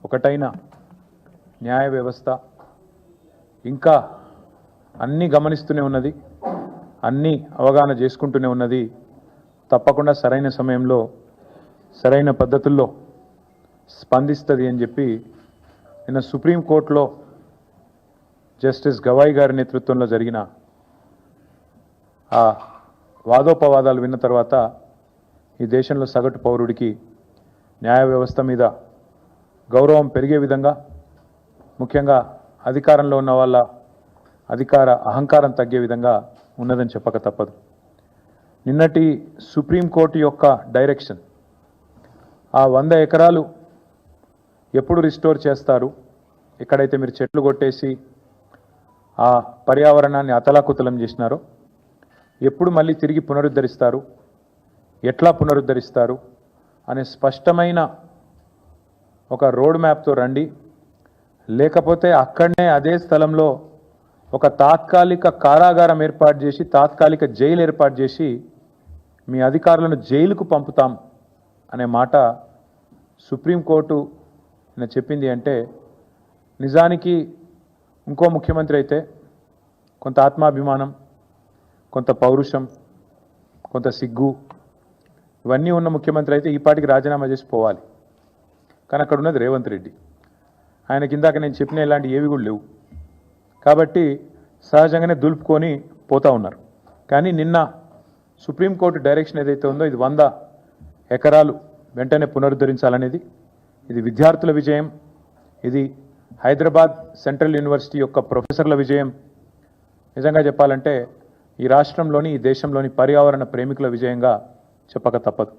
ఒకటైన న్యాయ వ్యవస్థ ఇంకా అన్నీ గమనిస్తూనే ఉన్నది, అన్నీ అవగాహన చేసుకుంటూనే ఉన్నది. తప్పకుండా సరైన సమయంలో సరైన పద్ధతుల్లో స్పందిస్తుంది అని చెప్పి నిన్న సుప్రీంకోర్టులో జస్టిస్ గవాయి గారి నేతృత్వంలో జరిగిన ఆ వాదోపవాదాలు విన్న తర్వాత ఈ దేశంలో సగటు పౌరుడికి న్యాయ వ్యవస్థ మీద గౌరవం పెరిగే విధంగా, ముఖ్యంగా అధికారంలో ఉన్న వాళ్ళ అధికార అహంకారం తగ్గే విధంగా ఉన్నదని చెప్పక తప్పదు. నిన్నటి సుప్రీంకోర్టు యొక్క డైరెక్షన్, ఆ 100 ఎకరాలు ఎప్పుడు రిస్టోర్ చేస్తారు, ఎక్కడైతే మీరు చెట్లు కొట్టేసి ఆ పర్యావరణాన్ని అతలాకుతలం చేసినారో ఎప్పుడు మళ్ళీ తిరిగి పునరుద్ధరిస్తారు, ఎట్లా పునరుద్ధరిస్తారు అనే స్పష్టమైన ఒక రోడ్ మ్యాప్తో రండి. లేకపోతే అక్కడనే అదే స్థలంలో ఒక తాత్కాలిక కారాగారం ఏర్పాటు చేసి, తాత్కాలిక జైలు ఏర్పాటు చేసి మీ అధికారులను జైలుకు పంపుతాం అనే మాట సుప్రీంకోర్టు నిన్న చెప్పింది. అంటే నిజానికి ఇంకో ముఖ్యమంత్రి అయితే కొంత ఆత్మాభిమానం, కొంత పౌరుషం, కొంత సిగ్గు ఇవన్నీ ఉన్న ముఖ్యమంత్రి అయితే ఈ పాటికి రాజీనామా చేసి పోవాలి. కానీ అక్కడ ఉన్నది రేవంత్ రెడ్డి. ఆయన కిందాక నేను చెప్పిన ఇలాంటి ఏవి కూడా లేవు కాబట్టి సహజంగానే దులుపుకొని పోతూ ఉన్నారు. కానీ నిన్న సుప్రీంకోర్టు డైరెక్షన్ ఏదైతే ఉందో ఇది 100 ఎకరాలు వెంటనే పునరుద్ధరించాలనేది, ఇది విద్యార్థుల విజయం, ఇది హైదరాబాద్ సెంట్రల్ యూనివర్సిటీ యొక్క ప్రొఫెసర్ల విజయం. నిజంగా చెప్పాలంటే ఈ రాష్ట్రంలోని, ఈ దేశంలోని పర్యావరణ ప్రేమికుల విజయంగా చెప్పక తప్పదు.